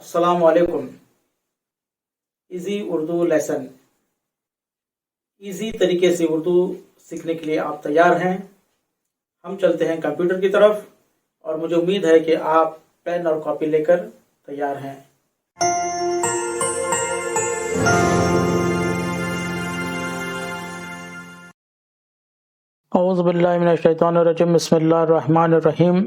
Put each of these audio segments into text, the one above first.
अस्सलाम वालेकुम। Easy Urdu lesson. Easy तरीके से उर्दू सीखने के लिए आप तैयार हैं? हम चलते हैं कंप्यूटर की तरफ और मुझे उम्मीद है कि आप पेन और कॉपी लेकर तैयार हैं। औज़ु बिल्लाहि मिनश शैतानिर रजीम। बिस्मिल्लाहिर रहमानिर रहीम।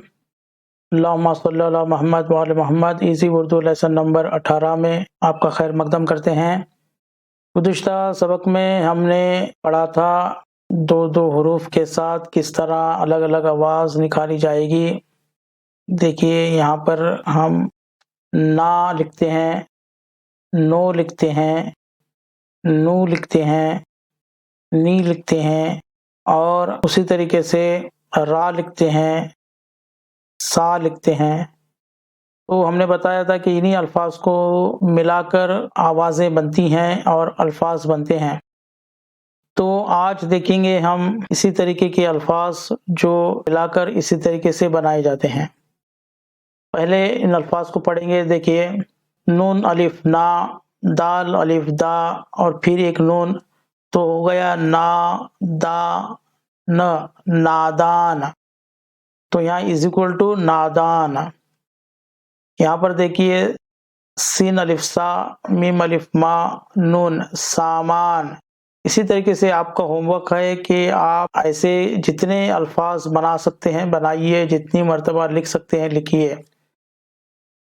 अल्लाहुम्मा सल्लि अला मुहम्मद व आले Muhammad. Easy Urdu lesson number 18 में आपका खैर मकदम करते हैं। गुज़िश्ता सबक में हमने पढ़ा था दो दो हरूफ के साथ किस तरह अलग अलग आवाज़ निकाली जाएगी। देखिए यहाँ पर हम ना लिखते हैं, नो लिखते हैं, नू लिखते हैं, नी लिखते हैं और उसी तरीके से रा लिखते हैं, सा लिखते हैं। तो हमने बताया था कि इन्हीं अल्फाज को मिलाकर आवाज़ें बनती हैं और अल्फाज बनते हैं। तो आज देखेंगे हम इसी तरीके के अल्फाज जो मिलाकर इसी तरीके से बनाए जाते हैं। पहले इन अल्फाज को पढ़ेंगे। देखिए, नून अलिफ ना, दाल अलिफ दा और फिर एक नून, तो हो गया ना दा न, नादान। तो यहाँ इज इक्वल टू नादान। यहाँ पर देखिए, सीन अलिफ सा, मीम अलिफ मा, नून सामान। इसी तरीके से आपका होमवर्क है कि आप ऐसे जितने अल्फाज बना सकते हैं बनाइए, जितनी मर्तबा लिख सकते हैं लिखिए।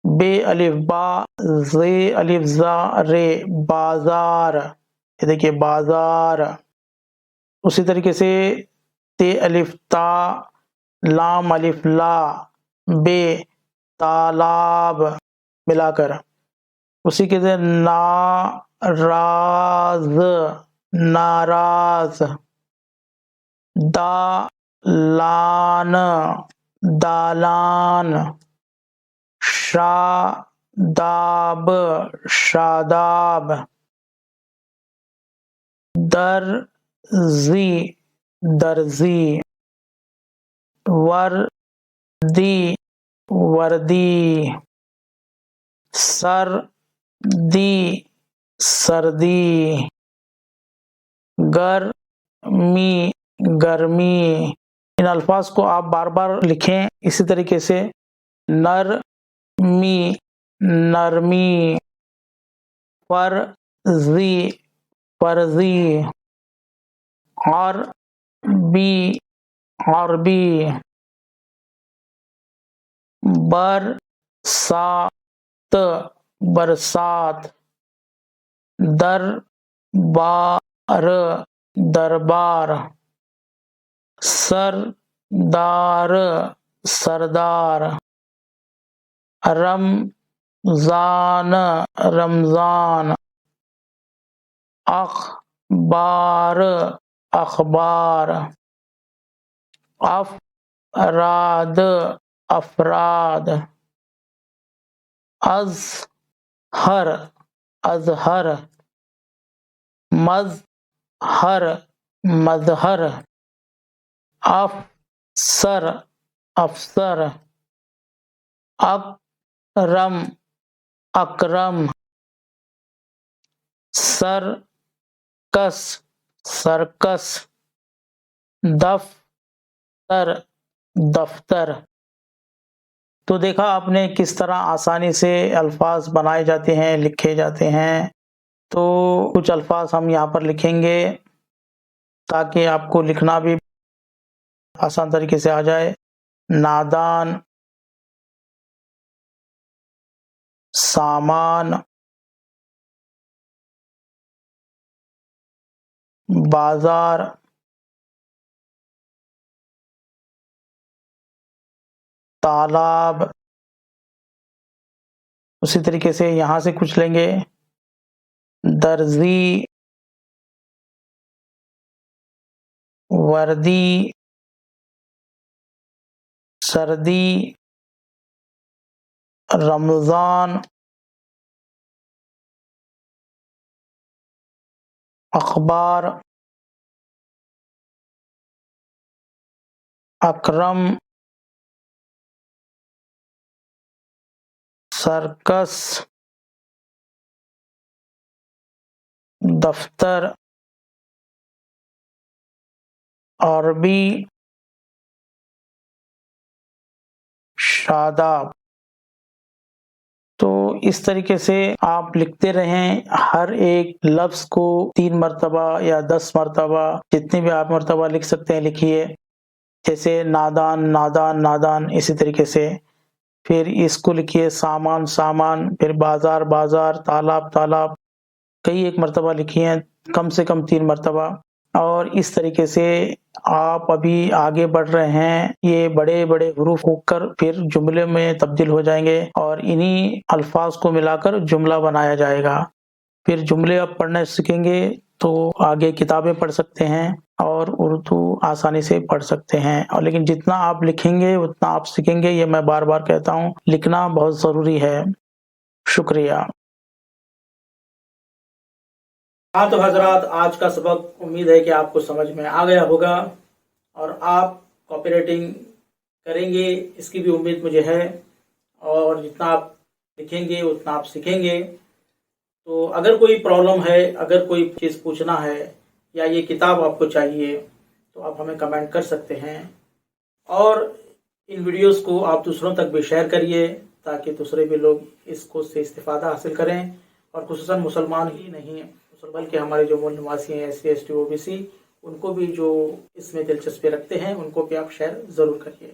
बे अलिफ बा, जे अलिफ जा, रे बाजार। ये देखिए बाजार। उसी तरीके से ते अलिफ ता, लाम अलिफ ला, बे तालाब मिलाकर। उसी के से नाराज, नाराज। दालान, दालान। शादाब, शादाब। दर्जी, दर्जी। वर्दी, वर्दी। सर्दी, सर्दी। गर्मी, गर्मी। इन अल्फाज को आप बार बार लिखें इसी तरीके से। नरमी, नरमी। फर्जी, फर्जी। अरबी, अरबी। बरसात, बरसात। दरबार, दरबार। सरदार, सरदार। रमजान, रमजान। अखबार, अखबार। अफराद, अफराद। अज़हर, अज़हर। मज़हर, मज़हर। अफ़सर, अफ़सर। अकरम, अकरम। Circus, circus. दफ्तर, दफ्तर। तो देखा आपने किस तरह आसानी से अल्फाज बनाए जाते हैं, लिखे जाते हैं। तो कुछ अल्फाज हम यहाँ पर लिखेंगे ताकि आपको लिखना भी आसान तरीके से आ जाए। नादान, सामान, बाजार, तालाब। उसी तरीके से यहाँ से कुछ लेंगे। दर्जी, वर्दी, सर्दी, रमज़ान, अखबार, अकरम, सर्कस, دفتر عربی شاداب. تو اس طریقے سے آپ لکھتے رہیں، ہر ایک لفظ کو 3 مرتبہ یا 10 مرتبہ جتنی بھی آپ مرتبہ لکھ سکتے ہیں لکھیے. جیسے نادان نادان نادان، اسی طریقے سے پھر اس کو لکھیے سامان سامان، پھر بازار بازار، تالاب تالاب، کئی ایک مرتبہ لکھیے، کم سے کم 3 مرتبہ. اور اس طریقے سے آپ ابھی آگے بڑھ رہے ہیں، یہ بڑے بڑے حروف ہو کر پھر جملے میں تبدیل ہو جائیں گے اور انہی الفاظ کو ملا کر جملہ بنایا جائے گا. پھر جملے آپ پڑھنا سیکھیں گے تو آگے کتابیں پڑھ سکتے ہیں اور اردو آسانی سے پڑھ سکتے ہیں. اور لیکن جتنا آپ لکھیں گے اتنا آپ سیکھیں گے، یہ میں بار بار کہتا ہوں، لکھنا بہت ضروری ہے. شکریہ. ہاں تو حضرات، آج کا سبق امید ہے کہ آپ کو سمجھ میں آ گیا ہوگا اور آپ کاپی رائٹنگ کریں گے، اس کی بھی امید مجھے ہے. اور جتنا آپ لکھیں گے اتنا آپ سیکھیں گے. تو اگر کوئی پرابلم ہے، اگر کوئی چیز پوچھنا ہے یا یہ کتاب آپ کو چاہیے تو آپ ہمیں کمنٹ کر سکتے ہیں. اور ان ویڈیوز کو آپ دوسروں تک بھی شیئر کریے تاکہ دوسرے بھی لوگ اس کو سے استفادہ حاصل کریں. اور خصوصاً مسلمان ہی نہیں بلکہ ہمارے جو ملک نواسی ہیں SC ST OBC، ان کو بھی جو اس میں دلچسپی رکھتے ہیں ان کو بھی آپ شیئر ضرور کریے.